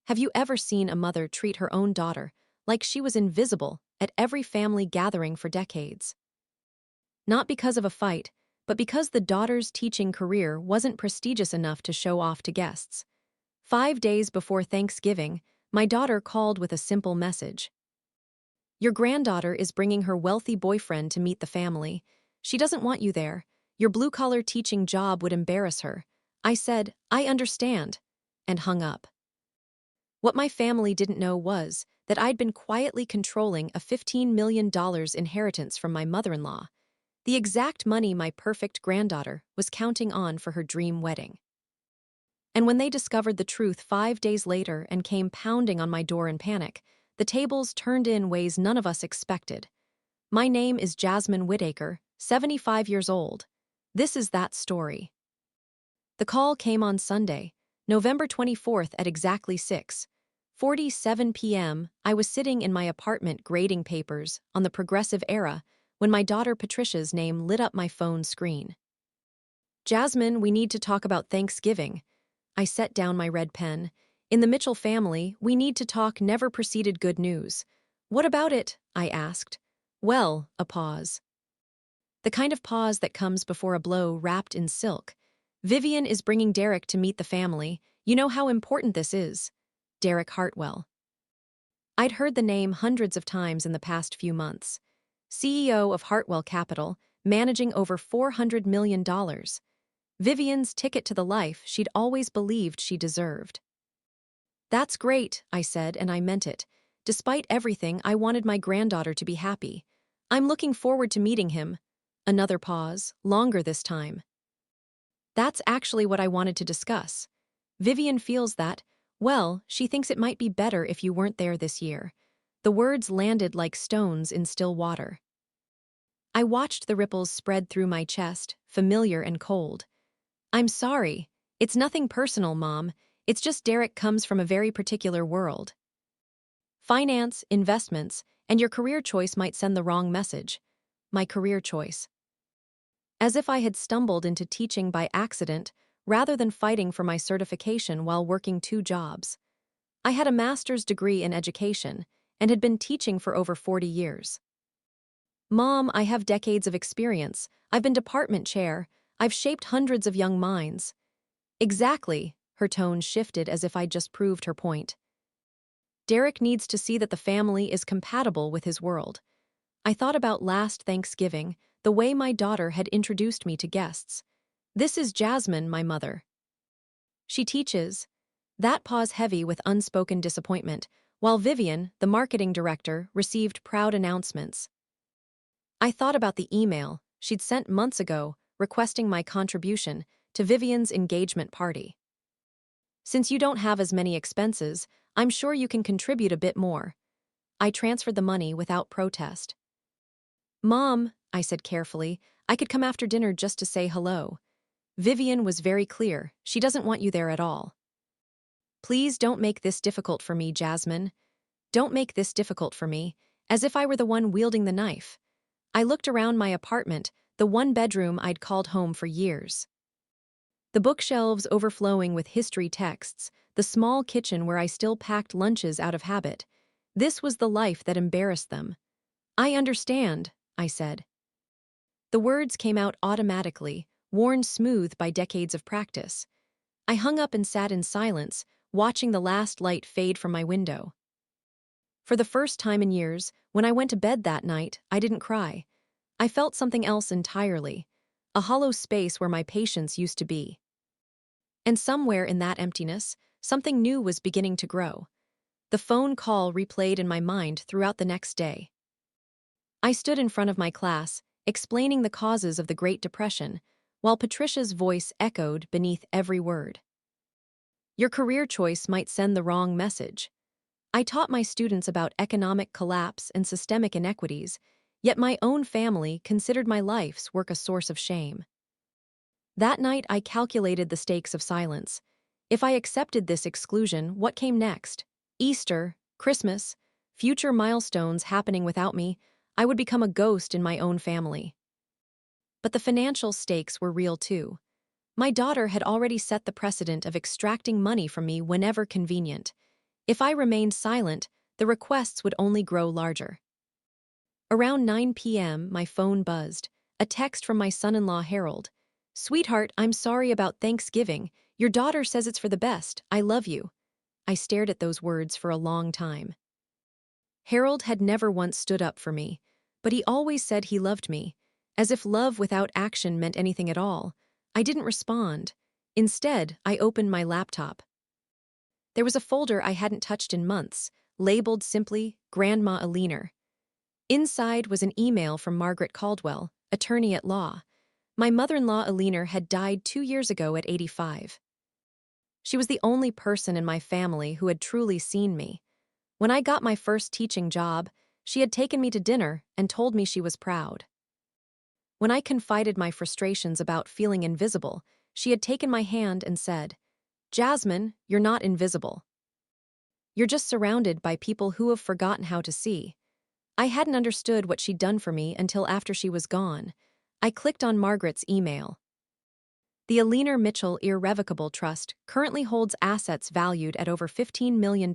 Have you ever seen a mother treat her own daughter like she was invisible at every family gathering for decades? Not because of a fight, but because the daughter's teaching career wasn't prestigious enough to show off to guests. 5 days before Thanksgiving, my daughter called with a simple message. Your granddaughter is bringing her wealthy boyfriend to meet the family. She doesn't want you there. Your blue-collar teaching job would embarrass her. I said, I understand, and hung up. What my family didn't know was that I'd been quietly controlling a $15 million inheritance from my mother-in-law, the exact money my perfect granddaughter was counting on for her dream wedding. And when they discovered the truth 5 days later and came pounding on my door in panic, the tables turned in ways none of us expected. My name is Jasmine Whittaker, 75 years old. This is that story. The call came on Sunday, November 24th at exactly 6:47 p.m. I was sitting in my apartment grading papers on the Progressive Era when my daughter Patricia's name lit up my phone screen. Jasmine, we need to talk about Thanksgiving. I set down my red pen. In the Mitchell family, we need to talk never preceded good news. What about it? I asked. Well, a pause. The kind of pause that comes before a blow wrapped in silk. Vivian is bringing Derek to meet the family. You know how important this is. Derek Hartwell. I'd heard the name hundreds of times in the past few months. CEO of Hartwell Capital, managing over $400 million. Vivian's ticket to the life she'd always believed she deserved. That's great, I said, and I meant it. Despite everything, I wanted my granddaughter to be happy. I'm looking forward to meeting him. Another pause, longer this time. That's actually what I wanted to discuss. Vivian feels that, well, she thinks it might be better if you weren't there this year. The words landed like stones in still water. I watched the ripples spread through my chest, familiar and cold. I'm sorry. It's nothing personal, Mom. It's just Derek comes from a very particular world. Finance, investments, and your career choice might send the wrong message. My career choice. As if I had stumbled into teaching by accident, rather than fighting for my certification while working 2 jobs. I had a master's degree in education and had been teaching for over 40 years. Mom, I have decades of experience. I've been department chair. I've shaped hundreds of young minds. Exactly, her tone shifted as if I'd just proved her point. Derek needs to see that the family is compatible with his world. I thought about last Thanksgiving, the way my daughter had introduced me to guests. This is Jasmine, my mother. She teaches. That pause heavy with unspoken disappointment, while Vivian, the marketing director, received proud announcements. I thought about the email she'd sent months ago requesting my contribution to Vivian's engagement party. Since you don't have as many expenses, I'm sure you can contribute a bit more. I transferred the money without protest. Mom, I said carefully, I could come after dinner just to say hello. Vivian was very clear, she doesn't want you there at all. Please don't make this difficult for me, Jasmine. Don't make this difficult for me, as if I were the one wielding the knife. I looked around my apartment, the one bedroom I'd called home for years. The bookshelves overflowing with history texts, the small kitchen where I still packed lunches out of habit. This was the life that embarrassed them. I understand, I said. The words came out automatically, worn smooth by decades of practice. I hung up and sat in silence, watching the last light fade from my window. For the first time in years, when I went to bed that night, I didn't cry. I felt something else entirely, a hollow space where my patience used to be. And somewhere in that emptiness, something new was beginning to grow. The phone call replayed in my mind throughout the next day. I stood in front of my class, explaining the causes of the Great Depression, while Patricia's voice echoed beneath every word. Your career choice might send the wrong message. I taught my students about economic collapse and systemic inequities, yet my own family considered my life's work a source of shame. That night I calculated the stakes of silence. If I accepted this exclusion, what came next? Easter, Christmas, future milestones happening without me, I would become a ghost in my own family. But the financial stakes were real too. My daughter had already set the precedent of extracting money from me whenever convenient. If I remained silent, the requests would only grow larger. Around 9 p.m., my phone buzzed. A text from my son-in-law Harold. "Sweetheart, I'm sorry about Thanksgiving. Your daughter says it's for the best. I love you." I stared at those words for a long time. Harold had never once stood up for me, but he always said he loved me, as if love without action meant anything at all. I didn't respond. Instead, I opened my laptop. There was a folder I hadn't touched in months, labeled simply Grandma Aliner. Inside was an email from Margaret Caldwell, attorney at law. My mother-in-law Aliner had died 2 years ago at 85. She was the only person in my family who had truly seen me. When I got my first teaching job, she had taken me to dinner and told me she was proud. When I confided my frustrations about feeling invisible, she had taken my hand and said, "Jasmine, you're not invisible. You're just surrounded by people who have forgotten how to see." I hadn't understood what she'd done for me until after she was gone. I clicked on Margaret's email. The Aliner Mitchell Irrevocable Trust currently holds assets valued at over $15 million.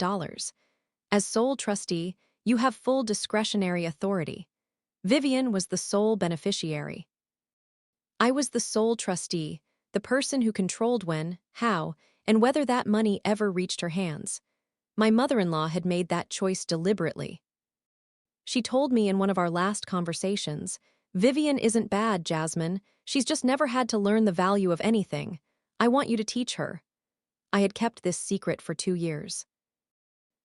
As sole trustee, you have full discretionary authority. Vivian was the sole beneficiary. I was the sole trustee, the person who controlled when, how, and whether that money ever reached her hands. My mother-in-law had made that choice deliberately. She told me in one of our last conversations, "Vivian isn't bad, Jasmine. She's just never had to learn the value of anything. I want you to teach her." I had kept this secret for 2 years.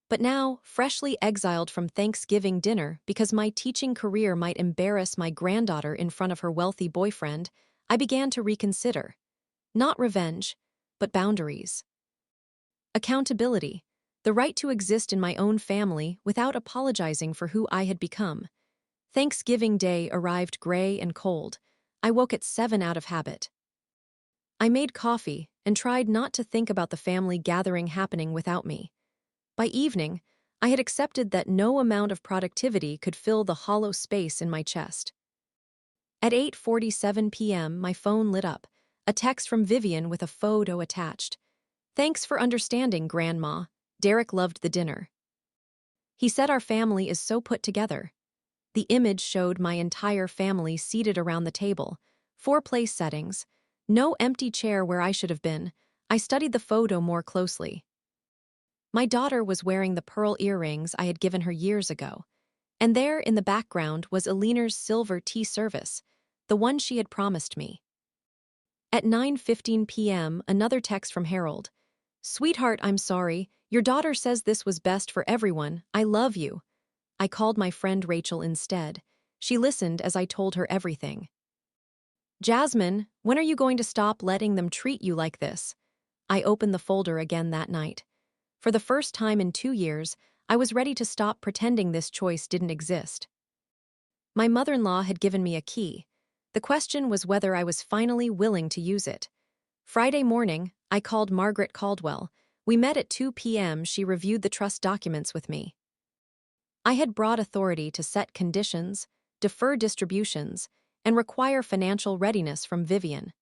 But now, freshly exiled from Thanksgiving dinner because my teaching career might embarrass my granddaughter in front of her wealthy boyfriend, I began to reconsider. Not revenge, but boundaries. Accountability, the right to exist in my own family without apologizing for who I had become. Thanksgiving Day arrived gray and cold. I woke at 7 out of habit. I made coffee and tried not to think about the family gathering happening without me. By evening, I had accepted that no amount of productivity could fill the hollow space in my chest. At 8:47 p.m., my phone lit up, a text from Vivian with a photo attached. "Thanks for understanding, Grandma. Derek loved the dinner. He said our family is so put together." The image showed my entire family seated around the table, 4 place settings, no empty chair where I should have been. I studied the photo more closely. My daughter was wearing the pearl earrings I had given her years ago, and there in the background was Aliner's silver tea service, the one she had promised me. At 9:15 p.m., another text from Harold. "Sweetheart, I'm sorry. Your daughter says this was best for everyone. I love you." I called my friend Rachel instead. She listened as I told her everything. "Jasmine, when are you going to stop letting them treat you like this?" I opened the folder again that night. For the first time in 2 years, I was ready to stop pretending this choice didn't exist. My mother-in-law had given me a key. The question was whether I was finally willing to use it. Friday morning, I called Margaret Caldwell. We met at 2 p.m. She reviewed the trust documents with me. I had broad authority to set conditions, defer distributions, and require financial readiness from Vivian.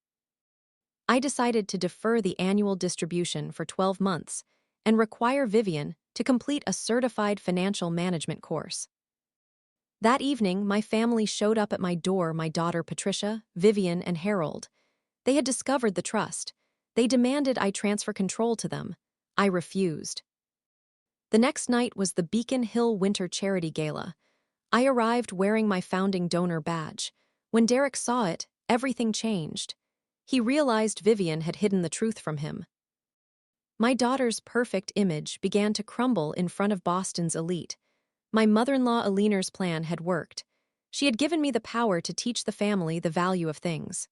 I decided to defer the annual distribution for 12 months and require Vivian to complete a certified financial management course. That evening, my family showed up at my door, my daughter Patricia, Vivian, and Harold. They had discovered the trust. They demanded I transfer control to them. I refused. The next night was the Beacon Hill Winter Charity Gala. I arrived wearing my founding donor badge. When Derek saw it, everything changed. He realized Vivian had hidden the truth from him. My daughter's perfect image began to crumble in front of Boston's elite. My mother-in-law Aliner's plan had worked. She had given me the power to teach the family the value of things.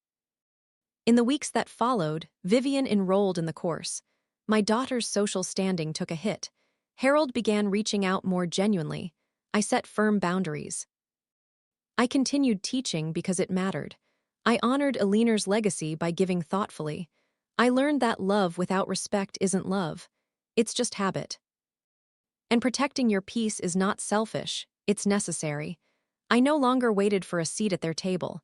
In the weeks that followed, Vivian enrolled in the course. My daughter's social standing took a hit. Harold began reaching out more genuinely. I set firm boundaries. I continued teaching because it mattered. I honored Aliner's legacy by giving thoughtfully. I learned that love without respect isn't love. It's just habit. And protecting your peace is not selfish, it's necessary. I no longer waited for a seat at their table.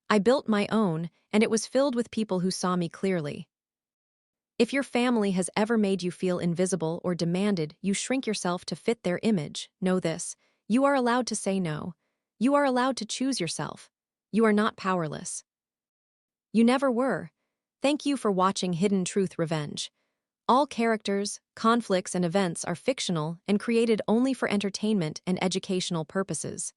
I built my own, and it was filled with people who saw me clearly. If your family has ever made you feel invisible or demanded you shrink yourself to fit their image, know this: you are allowed to say no. You are allowed to choose yourself. You are not powerless. You never were. Thank you for watching Hidden Truth Revenge. All characters, conflicts, and events are fictional and created only for entertainment and educational purposes.